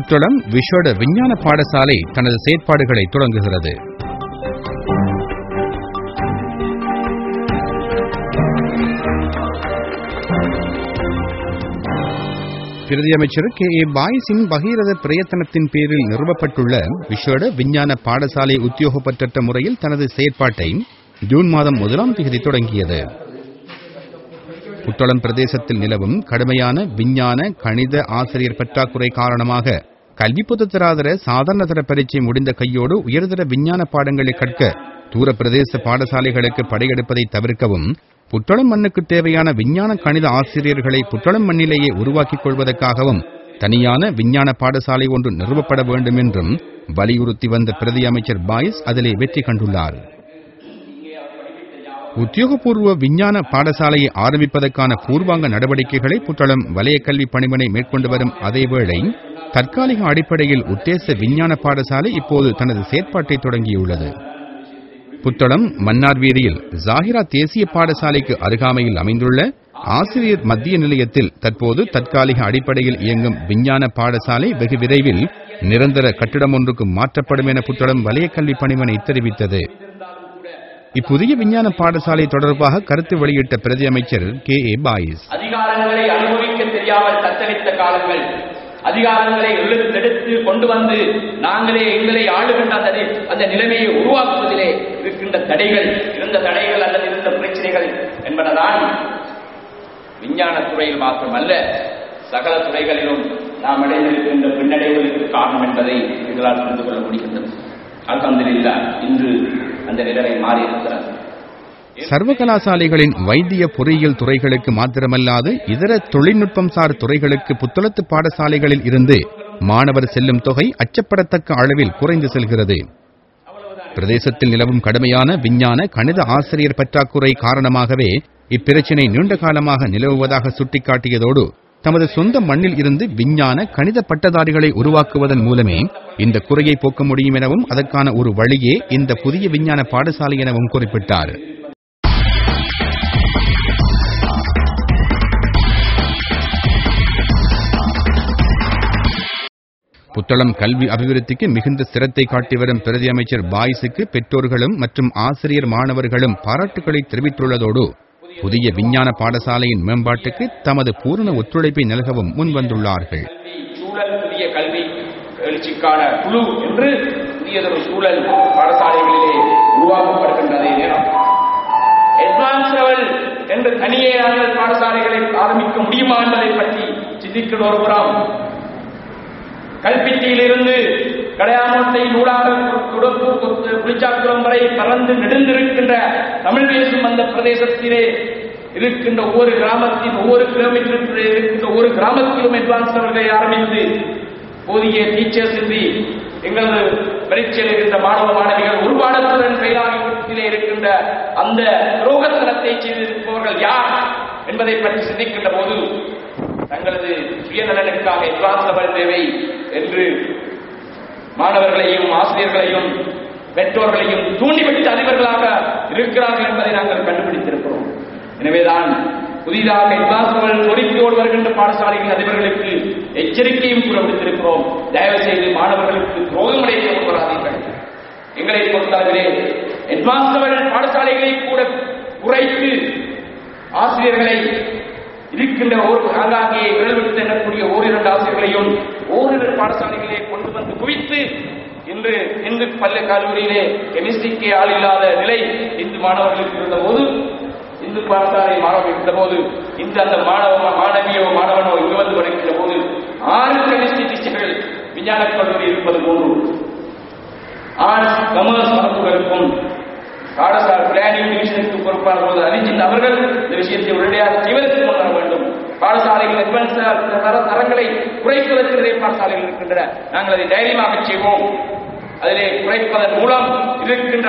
புத்தளம் விசேட விஞ்ஞான பாடசாலை தனது செயற்பாடுகளை தொடங்குகிறது. பிரதி அமைச்சர் கே.ஏ. பாயிஸின் பகீரத பிரயத்தனத்தின் பேரில் நிறுவப்பட்டுள்ள விசேட விஞ்ஞான பாடசாலை உத்தியோகபற்ற முறையில் தனது செயற்பாட்டை ஜூன் மாதம் 1ஆம் தேதி தொடங்கியது. புத்தளம் பிரதேசத்தில் நிலவும் கடுமையான விஞ்ஞான கணித ஆசிரியர் பற்றாக்குறை காரணமாக கல்வி பொதுத்தராதர சாதாரணதர பரீட்சை முடிந்த கையோடு உயர்தர விஞ்ஞான பாடங்களை கற்க தூர பிரதேச பாடசாலைகளுக்கு படையெடுப்பதை தவிர்க்கவும் புத்தளம் மண்ணுக்கு தேவையான விஞ்ஞான கணித ஆசிரியர்களை புத்தளம் மண்ணிலேயே உருவாக்கிக் கொள்வதற்காகவும் தனியான விஞ்ஞான பாடசாலை ஒன்று நிறுவப்பட வேண்டும் என்றும் வலியுறுத்தி வந்த பிரதி அமைச்சர் பாயிஸ் அதிலே வெற்றி கண்டுள்ளார். உத்தியோகபூர்வ விஞ்ஞான பாடசாலையை ஆரம்பிப்பதற்கான பூர்வாங்க நடவடிக்கைகளை புத்தளம் வலய கல்வி பணிமனை மேற்கொண்டு வரும் அதேவேளை தற்காலிக அடிப்படையில் உத்தேச விஞ்ஞான பாடசாலை இப்போது தனது செயற்பாட்டை தொடங்கியுள்ளது. புத்தளம் மன்னார்வீதியில் ஜாகிரா தேசிய பாடசாலைக்கு அருகாமையில் அமைந்துள்ள ஆசிரியர் மத்திய நிலையத்தில் தற்போது தற்காலிக அடிப்படையில் இயங்கும் விஞ்ஞான பாடசாலை வெகு விரைவில் நிரந்தர கட்டிடம் ஒன்றுக்கு மாற்றப்படும் என புத்தளம் வலய கல்வி பணிமனை தெரிவித்தது. இப்புதிய விஞ்ஞான பாடசாலை தொடர்பாக கருத்து வெளியிட்ட பிரதி அமைச்சர் கே.ஏ. பாயிஸ், அதிகாரங்களை அனுபவிக்க தெரியாமல் தத்தளித்த காலங்கள், அதிகாரங்களை எடுத்து கொண்டு வந்து நாங்களே எங்களை ஆளுகின்ற அந்த நிலைமையை உருவாக்குவதிலே இருக்கின்ற தடைகள், இருந்த தடைகள் அல்லது இருந்த பிரச்சனைகள் என்பதுதான் விஞ்ஞான துறையில் மாத்திரமல்ல சகல துறைகளிலும் நாம் அடைந்திருக்கின்ற பின்னடைவுகளுக்கு காரணம் என்பதை எங்களால் புரிந்து கொள்ள முடிகின்றது. அல்ஹம்துலில்லாஹ் இன்று அந்த நிலைமை மாறியிருக்கிறது. சர்வகலாசாலைகளின் வைத்திய பொறியியல் துறைகளுக்கு மாத்திரமல்லாது இதர தொழில்நுட்பம் சார் துறைகளுக்கு புத்தளத்து பாடசாலைகளில் இருந்து மாணவர் செல்லும் தொகை அச்சப்படத்தக்க அளவில் குறைந்து செல்கிறது. பிரதேசத்தில் நிலவும் கடுமையான விஞ்ஞான கணித ஆசிரியர் பற்றாக்குறை காரணமாகவே இப்பிரச்சினை நீண்ட காலமாக நிலவுவதாக சுட்டிக்காட்டியதோடு தமது சொந்த மண்ணில் இருந்து விஞ்ஞான கணித பட்டதாரிகளை உருவாக்குவதன் மூலமே இந்த குறையை போக்க முடியும் எனவும் அதற்கான ஒரு வழியே இந்த புதிய விஞ்ஞான பாடசாலை எனவும் குறிப்பிட்டார். புத்தளம் கல்வி அபிவிருத்திக்கு மிகுந்த சிரத்தை காட்டி வரும் பிரதி அமைச்சர் பாயிஸுக்கு பெற்றோர்களும் மற்றும் ஆசிரியர் மாணவர்களும் பாராட்டுக்களை தெரிவித்துள்ளதோடு புதிய விஞ்ஞான பாடசாலையின் மேம்பாட்டுக்கு தமது பூரண ஒத்துழைப்பை நல்கவும் முன்வந்துள்ளார்கள். சூழல் புதிய கல்வி எழுச்சிக்கான குழு என்று புதியதொரு சூழல் பாடசாலைகளிலே உருவாக்கப்படுகின்றதே நேரம் அட்வான்ஸ் லெவல் என்று தனியே நாங்கள் பாடசாலைகளை ஆரம்பிக்க முடியுமா என்பதை பற்றி சிந்திக்கிற ஒருபுறம் கல்பிட்டியிலிருந்து கடையாமத்தை நூலாக புளிச்சாக்குளம் வரை பறந்து நெடுந்திருக்கின்ற தமிழ் பேசும் அந்த பிரதேசத்திலே இருக்கின்ற ஒவ்வொரு கிராமத்தின் ஒவ்வொரு கிலோமீட்டருக்கு இருக்கின்ற ஒவ்வொரு கிராமத்திலும் அட்வான்ஸ் லெவல்களை ஆரம்பித்து போதிய டீச்சர்ஸ் இன்றி எங்களது பரீட்சையில் இருக்கின்ற மாணவ மாணவிகள் ஒரு பாடத்துடன் செயலாகிலே இருக்கின்ற அந்த துரோகத்தனத்தை செய்திருப்பவர்கள் யார் என்பதை பற்றி சிந்திக்கின்ற போது தங்களது சுயநலனுக்காக அட்வான்ஸ் லெவல் தேவை என்று மாணவர்களையும் ஆசிரியர்களையும் பெற்றோர்களையும் தூண்டிவிட்டு அதிபர்களாக இருக்கிறார்கள் என்பதை நாங்கள் கண்டுபிடித்திருக்கிறோம். எனவேதான் புதிதாக அட்வான்ஸ் லெவல் நொடிக்கோடு வருகின்ற பாடசாலைகள் அதிபர்களுக்கு எச்சரிக்கையும் கூட விடுத்திருக்கிறோம். தயவு செய்து மாணவர்களுக்கு துரோகங்களை கொண்டு வராதீர்கள். எங்களை பொறுத்தளவிலே அட்வான்ஸ் லெவல் பாடசாலைகளை கூட குறைத்து ஆசிரியர்களை இருக்கின்ற ஒரு ஆங்காங்கே விரல்விட்டு எண்ணக்கூடிய ஓரிரண்டு ஆசிரியர்களையும் ஓரிரு பாடசாலைகளே கொண்டு வந்து குவித்து இன்று இந்து பள்ளி கல்லூரியிலே கெமிஸ்ட்ரிக்கு ஆள் இல்லாத நிலை இந்து மாணவர்களுக்கு இருந்த போது, இந்து பாடசாலை மாணவர்கள் இருந்த போது இந்த அந்த மாணவியோ மாணவனோ இங்கு வந்து வருகின்ற போது 6 கெமிஸ்ட்ரி டீச்சர்கள் விஞ்ஞான கல்லூரி இருப்பது போன்று ஆர்ட்ஸ் கமர்ஸ் மரபுகளுக்கும் பாடசாலை பிளானிங் டிவிஷனுக்கு பொறுப்பான போது அறிஞர் அவர்கள் இந்த விஷயத்தை உடனடியாக செய்வதற்கு முன்வர வேண்டும். பாடசாலைகள் அட்வான்ஸ் தரங்களை குறைப்பதற்கு நிறைய பாடசாலைகள் இருக்கின்றன. நாங்கள் அதை தைரியமாக செய்வோம். அதிலே குறைப்பதன் மூலம் இருக்கின்ற